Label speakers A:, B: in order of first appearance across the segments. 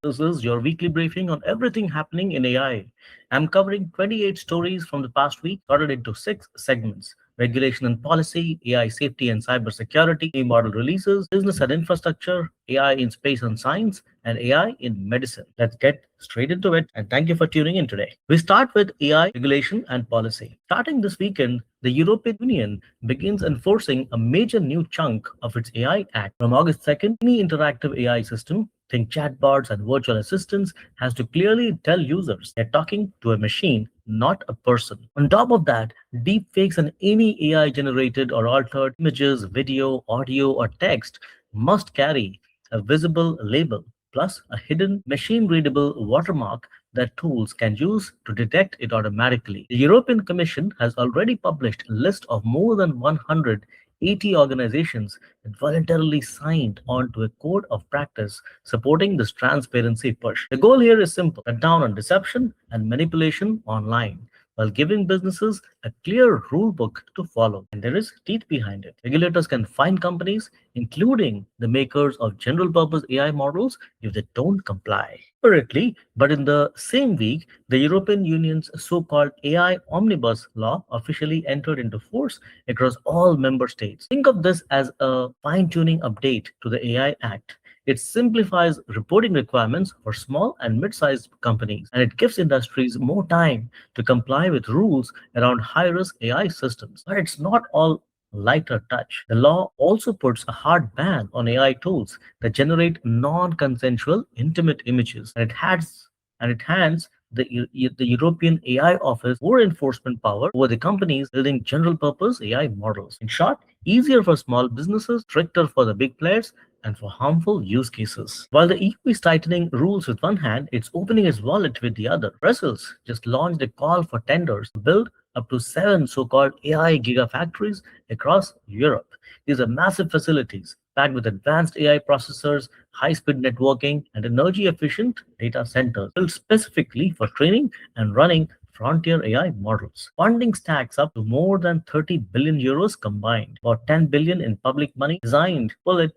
A: This is your weekly briefing on everything happening in AI. I'm covering 28 stories from the past week, sorted into 6 segments: regulation and policy, AI safety and cybersecurity, new model releases, business and infrastructure, AI in space and science, and AI in medicine. Let's get straight into it, and thank you for tuning in today. We start with AI regulation and policy. Starting this weekend, the European Union begins enforcing a major new chunk of its AI Act. From August 2nd, any interactive AI system, think chatbots and virtual assistants, has to clearly tell users they're talking to a machine, not a person. On top of that, deepfakes and any AI generated or altered images, video, audio, or text must carry a visible label plus a hidden machine readable watermark that tools can use to detect it automatically. The European Commission has already published a list of more than 180 organizations that voluntarily signed on to a code of practice supporting this transparency push. The goal here is simple: cut down on deception and manipulation online, while giving businesses a clear rule book to follow. And there is teeth behind it. Regulators can fine companies, including the makers of general purpose AI models, if they don't comply. Separately, but in the same week, the European Union's so-called AI Omnibus law officially entered into force across all member states. Think of this as a fine-tuning update to the AI Act. It simplifies reporting requirements for small and mid-sized companies, and it gives industries more time to comply with rules around high-risk AI systems. But it's not all lighter touch. The law also puts a hard ban on AI tools that generate non-consensual intimate images, and it hands the European AI Office more enforcement power over the companies building general purpose AI models. In short, easier for small businesses, stricter for the big players, and for harmful use cases. While the EU is tightening rules with one hand, it's opening its wallet with the other. Brussels just launched a call for tenders to build up to 7 so-called AI gigafactories across Europe. These are massive facilities packed with advanced AI processors, high-speed networking, and energy-efficient data centers built specifically for training and running frontier AI models. Funding stacks up to more than 30 billion euros combined, about 10 billion in public money designed to pull it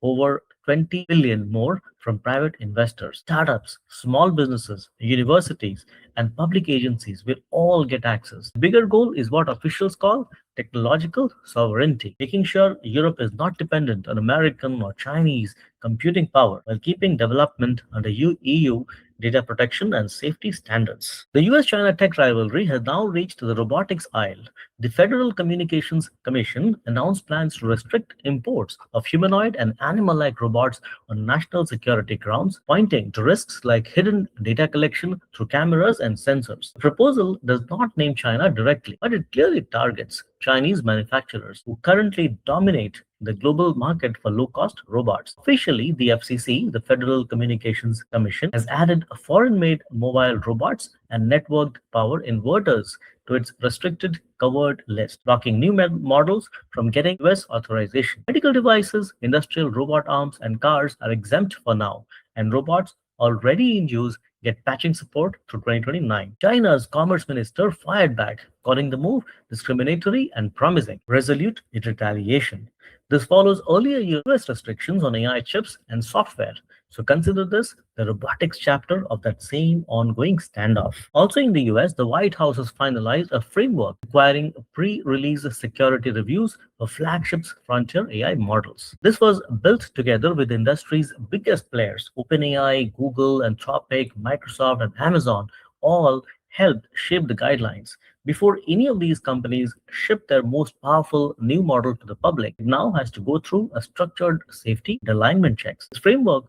A: over 20 billion more from private investors. Startups, small businesses, universities, and public agencies will all get access. The bigger goal is what officials call technological sovereignty, making sure Europe is not dependent on American or Chinese computing power while keeping development under EU data protection and safety standards. The US-China tech rivalry has now reached the robotics aisle. The Federal Communications Commission announced plans to restrict imports of humanoid and animal-like robots on national security grounds, pointing to risks like hidden data collection through cameras and sensors. The proposal does not name China directly, but it clearly targets Chinese manufacturers who currently dominate the global market for low-cost robots. Officially, the FCC, the Federal Communications Commission, has added foreign-made mobile robots and networked power inverters to its restricted covered list, blocking new models from getting US authorization. Medical devices, industrial robot arms, and cars are exempt for now, and robots already in use get patching support through 2029. China's Commerce Minister fired back, calling the move discriminatory and promising resolute in retaliation. This follows earlier US restrictions on AI chips and software. So consider this the robotics chapter of that same ongoing standoff. Also in the US, the White House has finalized a framework requiring pre-release security reviews for flagships frontier AI models. This was built together with the industry's biggest players: OpenAI, Google, Anthropic, Microsoft, and Amazon, all helped shape the guidelines. Before any of these companies ship their most powerful new model to the public, it now has to go through a structured safety and alignment checks. This framework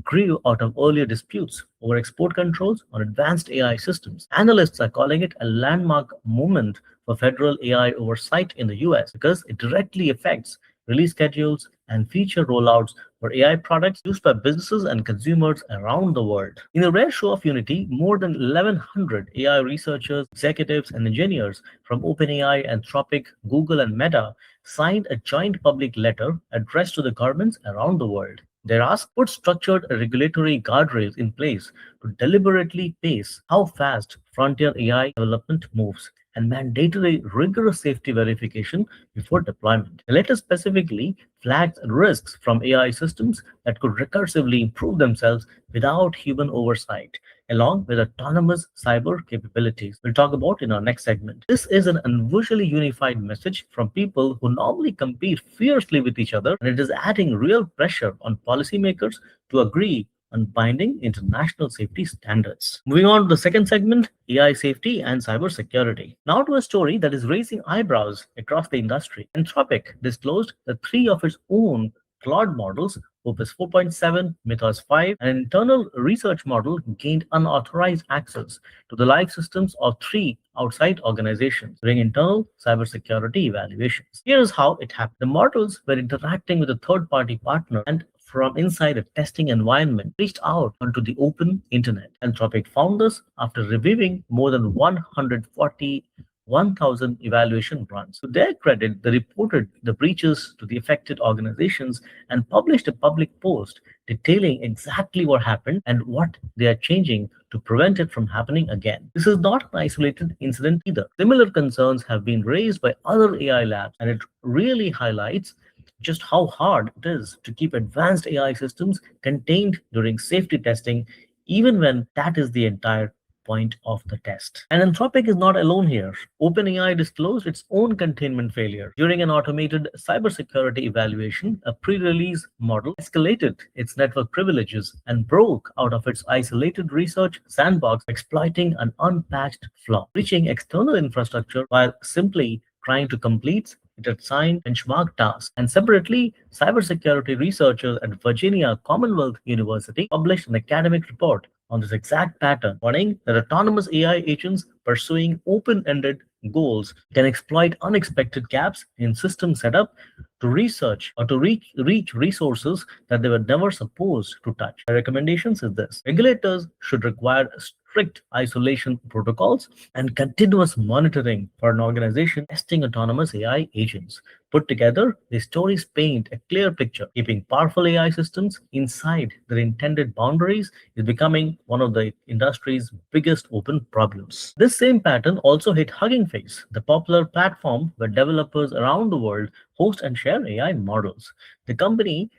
A: grew out of earlier disputes over export controls on advanced AI systems. Analysts are calling it a landmark moment for federal AI oversight in the US because it directly affects release schedules and feature rollouts for AI products used by businesses and consumers around the world. In a rare show of unity, more than 1,100 AI researchers, executives, and engineers from OpenAI, Anthropic, Google, and Meta signed a joint public letter addressed to the governments around the world. They're asked to put structured regulatory guardrails in place to deliberately pace how fast frontier AI development moves. and mandatory rigorous safety verification before deployment. The letter specifically flags risks from AI systems that could recursively improve themselves without human oversight, along with autonomous cyber capabilities we'll talk about in our next segment. This is an unusually unified message from people who normally compete fiercely with each other, and it is adding real pressure on policymakers to agree on binding international safety standards. Moving on to the second segment, AI safety and cybersecurity. Now to a story that is raising eyebrows across the industry. Anthropic disclosed that three of its own Claude models, Opus 4.7, Mythos 5, and an internal research model gained unauthorized access to the live systems of three outside organizations during internal cybersecurity evaluations. Here's how it happened. The models were interacting with a third-party partner and from inside a testing environment reached out onto the open internet. Anthropic found this after reviewing more than 1,000 evaluation runs. To their credit, they reported the breaches to the affected organizations and published a public post detailing exactly what happened and what they are changing to prevent it from happening again. This is not an isolated incident either. Similar concerns have been raised by other AI labs, and it really highlights just how hard it is to keep advanced AI systems contained during safety testing, even when that is the entire point of the test. And Anthropic is not alone here. OpenAI disclosed its own containment failure. During an automated cybersecurity evaluation, a pre-release model escalated its network privileges and broke out of its isolated research sandbox, exploiting an unpatched flaw, reaching external infrastructure while simply trying to complete it assigned benchmark tasks. And separately, cybersecurity researchers at Virginia Commonwealth University published an academic report on this exact pattern, warning that autonomous AI agents pursuing open-ended goals can exploit unexpected gaps in system setup to research or to reach resources that they were never supposed to touch. My recommendations is this: regulators should require strict isolation protocols and continuous monitoring for an organization testing autonomous AI agents. Put together, these stories paint a clear picture. Keeping powerful AI systems inside their intended boundaries is becoming one of the industry's biggest open problems. This same pattern also hit Hugging Face, the popular platform where developers around the world host and share AI models. The company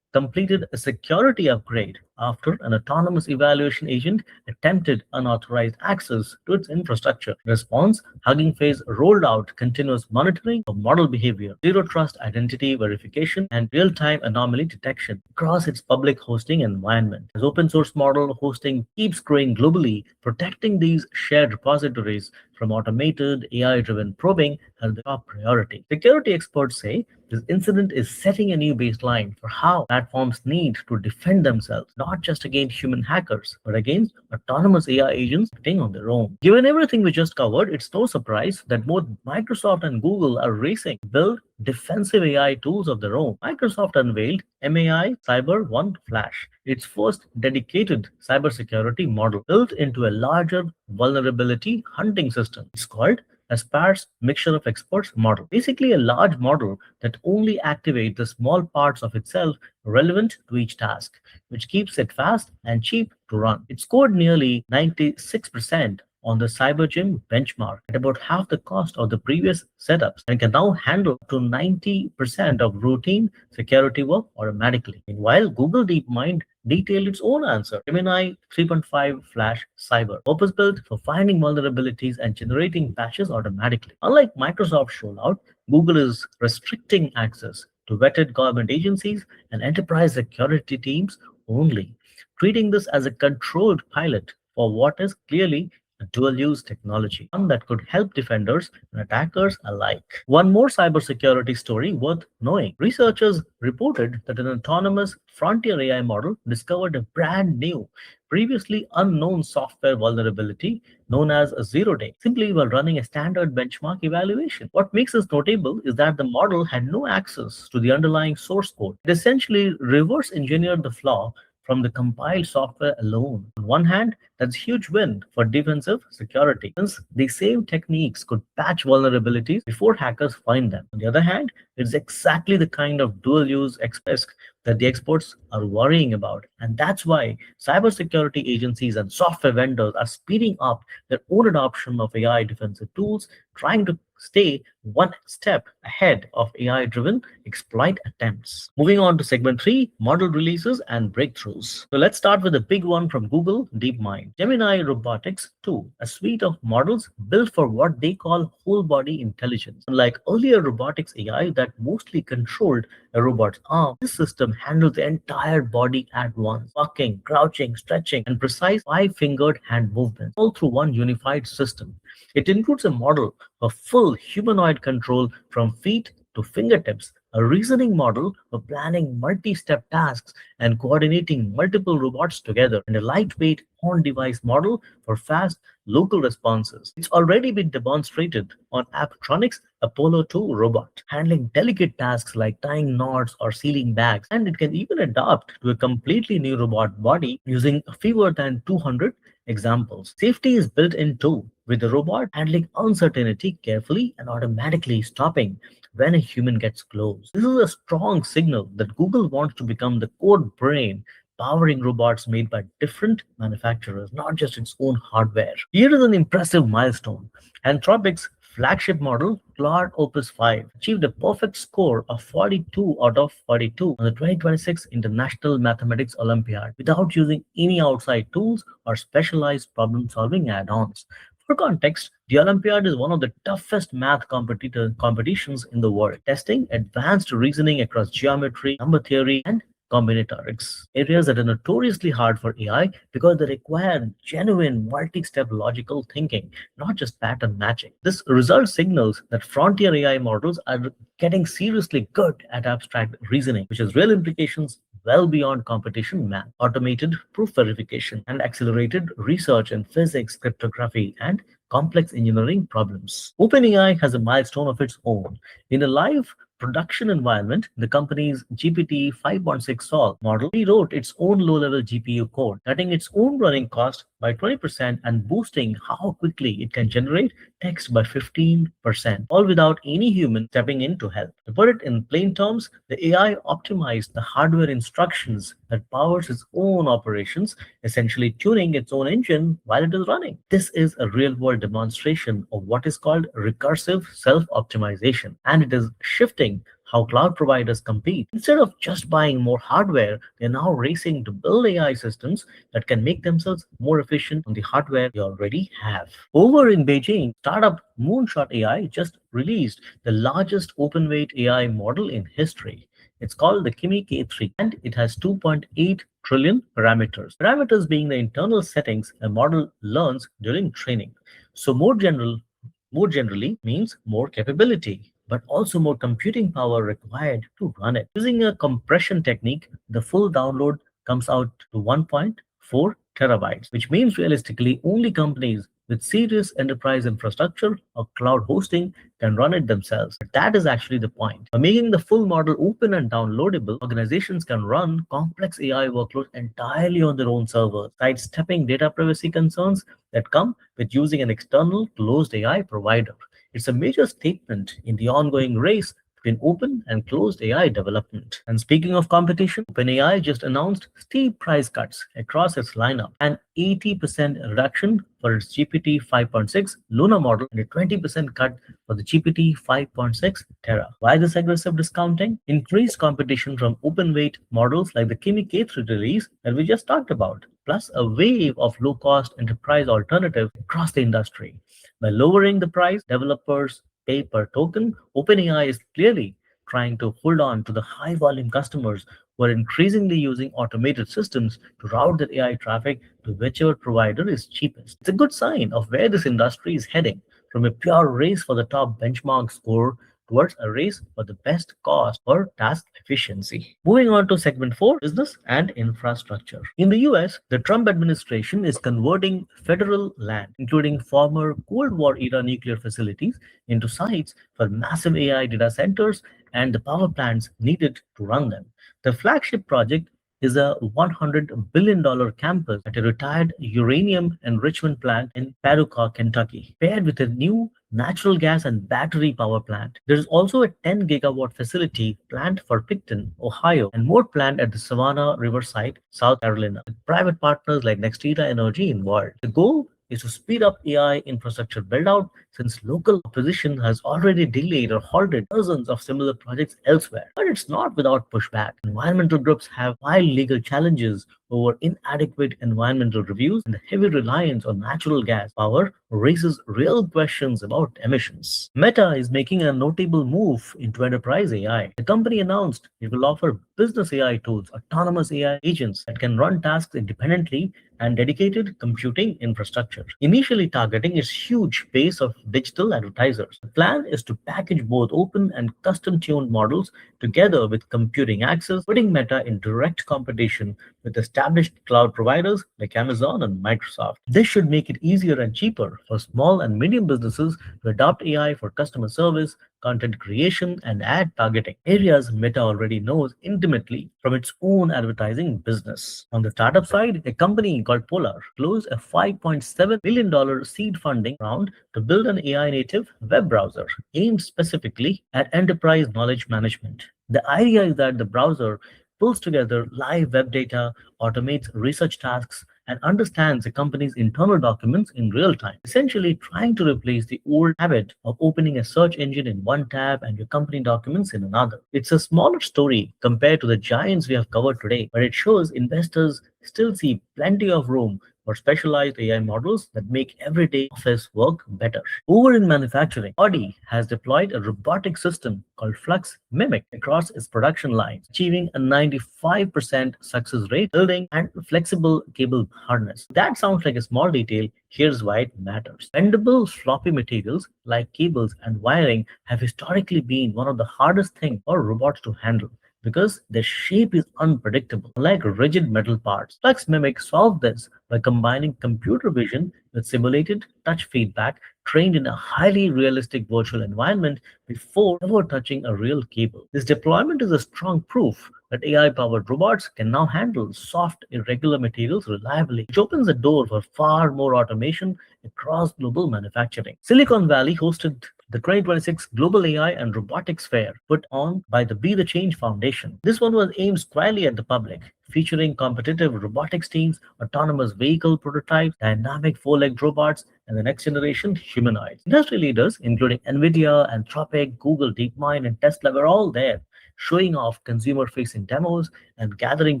A: completed a security upgrade after an autonomous evaluation agent attempted unauthorized access to its infrastructure. In response, Hugging Face rolled out continuous monitoring of model behavior, zero trust identity verification, and real time anomaly detection across its public hosting environment. As open source model hosting keeps growing globally, protecting these shared repositories from automated AI driven probing has the top priority. Security experts say this incident is setting a new baseline for how platforms need to defend themselves, not just against human hackers, but against autonomous AI agents acting on their own. Given everything we just covered, it's no surprise that both Microsoft and Google are racing to build defensive AI tools of their own. Microsoft unveiled MAI Cyber One Flash, its first dedicated cybersecurity model built into a larger vulnerability hunting system. It's called a sparse mixture of experts model, basically a large model that only activates the small parts of itself relevant to each task, which keeps it fast and cheap to run. It scored nearly 96% on the CyberGym benchmark at about half the cost of the previous setups and can now handle up to 90% of routine security work automatically. Meanwhile, Google DeepMind detailed its own answer: Gemini 3.5 Flash Cyber, purpose-built for finding vulnerabilities and generating patches automatically. Unlike Microsoft's rollout, Google is restricting access to vetted government agencies and enterprise security teams only, treating this as a controlled pilot for what is clearly a dual-use technology, one that could help defenders and attackers alike. One more cybersecurity story worth knowing. Researchers reported that an autonomous frontier AI model discovered a brand new, previously unknown software vulnerability known as a zero-day, simply while running a standard benchmark evaluation. What makes this notable is that the model had no access to the underlying source code. It essentially reverse engineered the flaw from the compiled software alone. On one hand, that's a huge win for defensive security, since the same techniques could patch vulnerabilities before hackers find them. On the other hand, it's exactly the kind of dual use risk that the experts are worrying about. And that's why cybersecurity agencies and software vendors are speeding up their own adoption of AI defensive tools, trying to stay one step ahead of AI driven exploit attempts. Moving on to segment 3, model releases and breakthroughs. So let's start with a big one from Google DeepMind. Gemini Robotics 2, a suite of models built for what they call whole body intelligence. Unlike earlier robotics AI that mostly controlled a robot's arm, this system handles the entire body at once, walking, crouching, stretching, and precise five-fingered hand movements, all through one unified system. It includes a model of full humanoid control from feet to fingertips, a reasoning model for planning multi-step tasks and coordinating multiple robots together, and a lightweight on-device model for fast local responses. It's already been demonstrated on Apptronic's Apollo 2 robot, handling delicate tasks like tying knots or sealing bags, and it can even adapt to a completely new robot body using fewer than 200 examples. Safety is built in too, with the robot handling uncertainty carefully and automatically stopping when a human gets close. This is a strong signal that Google wants to become the code brain powering robots made by different manufacturers, not just its own hardware. Here is an impressive milestone. Anthropic's flagship model, Claude Opus 5, achieved a perfect score of 42 out of 42 on the 2026 International Mathematics Olympiad without using any outside tools or specialized problem-solving add-ons. For context, the Olympiad is one of the toughest math competitions in the world, testing advanced reasoning across geometry, number theory, and combinatorics, areas that are notoriously hard for AI because they require genuine multi-step logical thinking, not just pattern matching. This result signals that frontier AI models are getting seriously good at abstract reasoning, which has real implications well beyond competition math, automated proof verification, and accelerated research in physics, cryptography, and complex engineering problems. OpenAI has a milestone of its own. In a live production environment, the company's GPT 5.6 Sol model rewrote its own low-level GPU code, cutting its own running cost by 20% and boosting how quickly it can generate text by 15%, all without any human stepping in to help. To put it in plain terms, the AI optimized the hardware instructions that powers its own operations, essentially tuning its own engine while it is running. This is a real-world demonstration of what is called recursive self-optimization, and it is shifting how cloud providers compete. Instead of just buying more hardware, they're now racing to build AI systems that can make themselves more efficient on the hardware they already have. Over in Beijing, startup Moonshot AI just released the largest open-weight AI model in history. It's called the Kimmy K3, and it has 2.8 trillion parameters. Parameters being the internal settings a model learns during training. So more generally means more capability, but also more computing power required to run it. Using a compression technique, the full download comes out to 1.4 terabytes, which means realistically only companies with serious enterprise infrastructure or cloud hosting can run it themselves. But that is actually the point. By making the full model open and downloadable, organizations can run complex AI workloads entirely on their own servers, sidestepping data privacy concerns that come with using an external closed AI provider. It's a major statement in the ongoing race between open and closed AI development. And speaking of competition, OpenAI just announced steep price cuts across its lineup, an 80% reduction for its GPT 5.6 Luna model and a 20% cut for the GPT 5.6 Terra. Why this aggressive discounting? Increased competition from open-weight models like the Kimmy K3 release that we just talked about, plus a wave of low-cost enterprise alternatives across the industry. By lowering the price, developers pay per token. OpenAI is clearly trying to hold on to the high volume customers who are increasingly using automated systems to route their AI traffic to whichever provider is cheapest. It's a good sign of where this industry is heading, from a pure race for the top benchmark score towards a race for the best cost or task efficiency. Moving on to segment 4, business and infrastructure. In the US, the Trump administration is converting federal land, including former Cold War era nuclear facilities, into sites for massive AI data centers and the power plants needed to run them. The flagship project is a $100 billion campus at a retired uranium enrichment plant in Paducah, Kentucky, paired with a new natural gas and battery power plant. There is also a 10 gigawatt facility planned for Picton, Ohio, and more planned at the Savannah Riverside, South Carolina, with private partners like Nextera Energy involved. The goal is to speed up AI infrastructure build out since local opposition has already delayed or halted dozens of similar projects elsewhere. But it's not without pushback. Environmental groups have filed legal challenges over inadequate environmental reviews, and the heavy reliance on natural gas power raises real questions about emissions. Meta is making a notable move into enterprise AI. The company announced it will offer business AI tools, autonomous AI agents that can run tasks independently, and dedicated computing infrastructure, initially targeting its huge base of digital advertisers. The plan is to package both open and custom-tuned models together with computing access, putting Meta in direct competition with established cloud providers like Amazon and Microsoft. This should make it easier and cheaper for small and medium businesses to adopt AI for customer service, content creation, and ad targeting, areas Meta already knows intimately from its own advertising business. On the startup side, a company called Polar closed a $5.7 million seed funding round to build an AI native web browser aimed specifically at enterprise knowledge management. The idea is that the browser pulls together live web data, automates research tasks, and understands the company's internal documents in real time, essentially trying to replace the old habit of opening a search engine in one tab and your company documents in another. It's a smaller story compared to the giants we have covered today, but it shows investors still see plenty of room for specialized AI models that make everyday office work better. Over in manufacturing, Audi has deployed a robotic system called Flux Mimic across its production lines, achieving a 95% success rate, building and flexible cable harness. That sounds like a small detail. Here's why it matters. Bendable floppy materials like cables and wiring have historically been one of the hardest things for robots to handle, because their shape is unpredictable, unlike rigid metal parts. Flux Mimic solved this by combining computer vision with simulated touch feedback trained in a highly realistic virtual environment before ever touching a real cable. This deployment is a strong proof that AI-powered robots can now handle soft, irregular materials reliably, which opens the door for far more automation across global manufacturing. Silicon Valley hosted the 2026 Global AI and Robotics Fair, put on by the Be the Change Foundation. This one was aimed squarely at the public, featuring competitive robotics teams, autonomous vehicle prototypes, dynamic four-legged robots, and the next generation humanoids. Industry leaders, including NVIDIA, Anthropic, Google DeepMind, and Tesla, were all there, showing off consumer-facing demos and gathering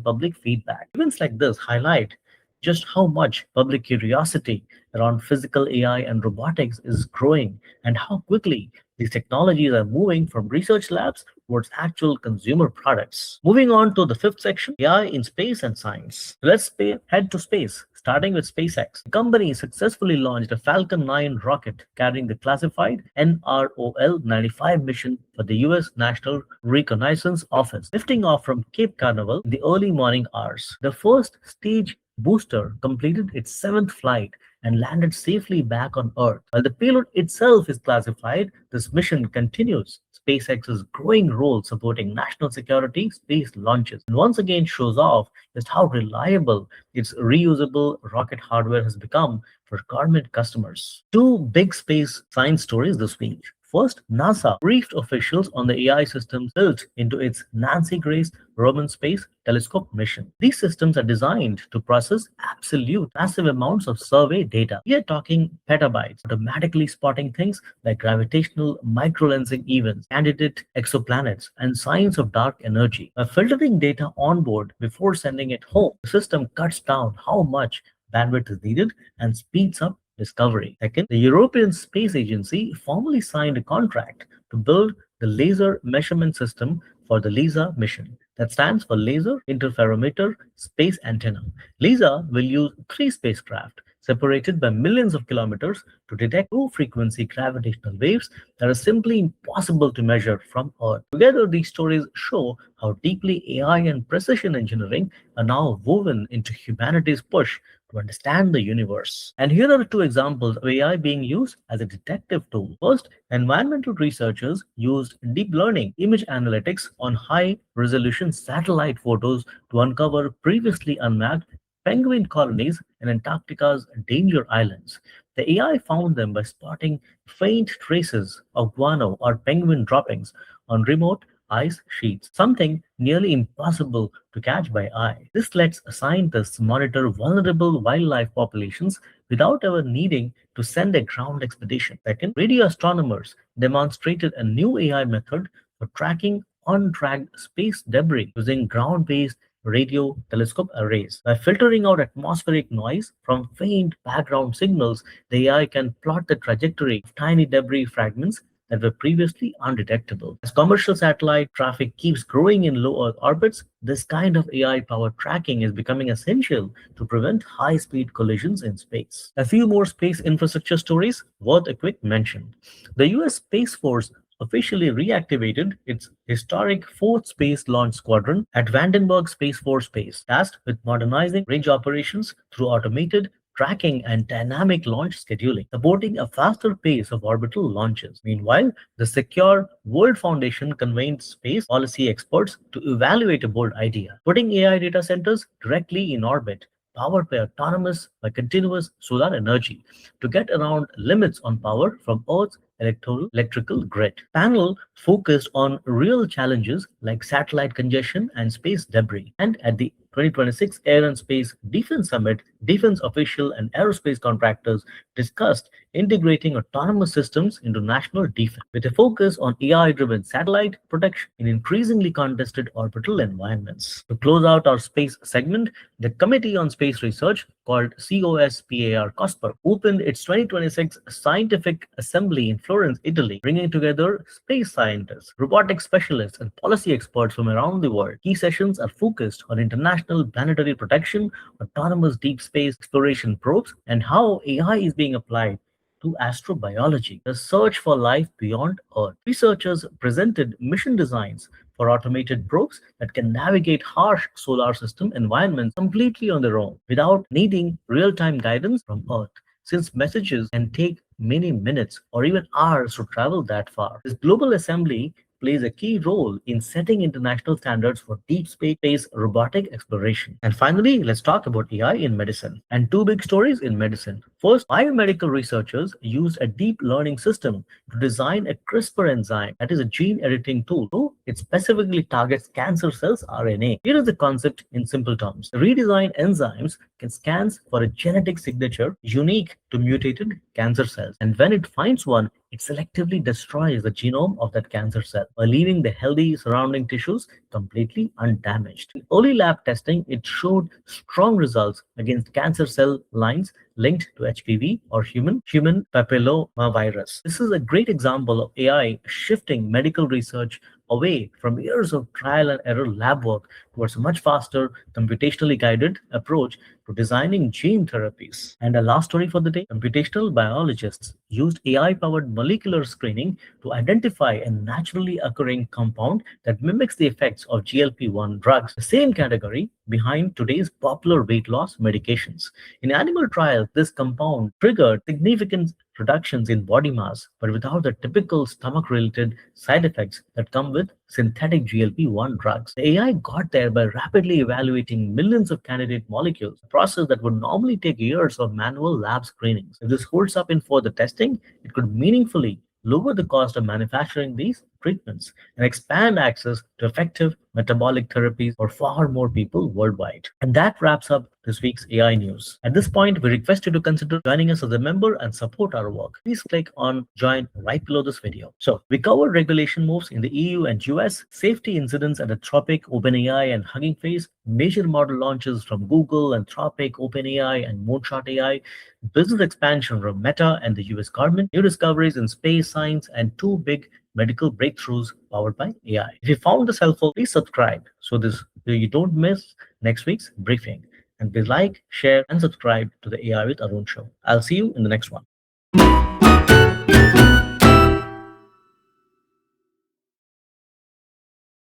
A: public feedback. Events like this highlight just how much public curiosity around physical AI and robotics is growing, and how quickly these technologies are moving from research labs towards actual consumer products. Moving on to the fifth section, AI in space and science. Head to space, starting with SpaceX. The company successfully launched a Falcon 9 rocket carrying the classified NROL-95 mission for the U.S. National Reconnaissance Office, lifting off from Cape Canaveral in the early morning hours. The first stage booster completed its seventh flight and landed safely back on Earth. While the payload itself is classified, this mission continues SpaceX's growing role supporting national security space launches, and once again shows off just how reliable its reusable rocket hardware has become for government customers. Two big space science stories this week. First, NASA briefed officials on the AI systems built into its Nancy Grace Roman Space Telescope mission. These systems are designed to process absolute massive amounts of survey data. We are talking petabytes, automatically spotting things like gravitational microlensing events, candidate exoplanets, and signs of dark energy. By filtering data on board before sending it home, the system cuts down how much bandwidth is needed and speeds up discovery. Second, the European Space Agency formally signed a contract to build the laser measurement system for the LISA mission. That stands for Laser Interferometer Space Antenna. LISA will use three spacecraft, separated by millions of kilometers, to detect low-frequency gravitational waves that are simply impossible to measure from Earth. Together, these stories show how deeply AI and precision engineering are now woven into humanity's push to understand the universe. And here are two examples of AI being used as a detective tool. First, environmental researchers used deep learning image analytics on high resolution satellite photos to uncover previously unmapped penguin colonies in Antarctica's danger islands. The AI found them by spotting faint traces of guano or penguin droppings on remote ice sheets, something nearly impossible to catch by eye. This lets scientists monitor vulnerable wildlife populations without ever needing to send a ground expedition. Second, radio astronomers demonstrated a new AI method for tracking untracked space debris using ground-based radio telescope arrays. By filtering out atmospheric noise from faint background signals, the AI can plot the trajectory of tiny debris fragments that were previously undetectable. As commercial satellite traffic keeps growing in low Earth orbits, this kind of AI-powered tracking is becoming essential to prevent high-speed collisions in space. A few more space infrastructure stories worth a quick mention. The US Space Force officially reactivated its historic fourth Space Launch Squadron at Vandenberg Space Force Base, tasked with modernizing range operations through automated tracking and dynamic launch scheduling, supporting a faster pace of orbital launches. Meanwhile, the Secure World Foundation convened space policy experts to evaluate a bold idea, putting AI data centers directly in orbit, powered by continuous solar energy, to get around limits on power from Earth's electrical grid. Panel focused on real challenges like satellite congestion and space debris. And at the 2026 Air and Space Defense Summit, defense official and aerospace contractors discussed integrating autonomous systems into national defense, with a focus on AI-driven satellite protection in increasingly contested orbital environments. To close out our space segment, the Committee on Space Research, called COSPAR, opened its 2026 Scientific Assembly in Florence, Italy, bringing together space scientists, robotics specialists, and policy experts from around the world. Key sessions are focused on international planetary protection, autonomous deep space exploration probes, and how AI is being applied to astrobiology, the search for life beyond Earth. Researchers presented mission designs for automated probes that can navigate harsh solar system environments completely on their own without needing real-time guidance from Earth, since messages can take many minutes or even hours to travel that far. This global assembly plays a key role in setting international standards for deep space robotic exploration. And finally, let's talk about AI in medicine. And two big stories in medicine. First, biomedical researchers used a deep learning system to design a CRISPR enzyme, that is a gene editing tool. So it specifically targets cancer cells' RNA. Here is the concept in simple terms. The redesigned enzymes can scan for a genetic signature unique to mutated cancer cells. And when it finds one, it selectively destroys the genome of that cancer cell while leaving the healthy surrounding tissues completely undamaged. In early lab testing, it showed strong results against cancer cell lines linked to HPV or human papillomavirus. This is a great example of AI shifting medical research away from years of trial and error lab work towards a much faster, computationally guided approach to designing gene therapies. And a last story for the day, computational biologists used AI-powered molecular screening to identify a naturally occurring compound that mimics the effects of GLP-1 drugs, the same category behind today's popular weight loss medications. In animal trials, this compound triggered significant reductions in body mass, but without the typical stomach-related side effects that come with synthetic GLP-1 drugs. The AI got there by rapidly evaluating millions of candidate molecules, a process that would normally take years of manual lab screenings. If this holds up in further testing, it could meaningfully lower the cost of manufacturing these treatments and expand access to effective metabolic therapies for far more people worldwide. And that wraps up this week's AI news. At this point, we request you to consider joining us as a member and support our work. Please click on join right below this video. So we covered regulation moves in the EU and US, safety incidents at Anthropic, OpenAI, and Hugging Face, major model launches from Google, Anthropic, OpenAI, and Moonshot AI, business expansion from Meta and the US government, new discoveries in space science, and two big medical breakthroughs powered by AI. If you found this helpful, please subscribe so you don't miss next week's briefing. And please like, share, and subscribe to the AI with Arun show. I'll see you in the next one.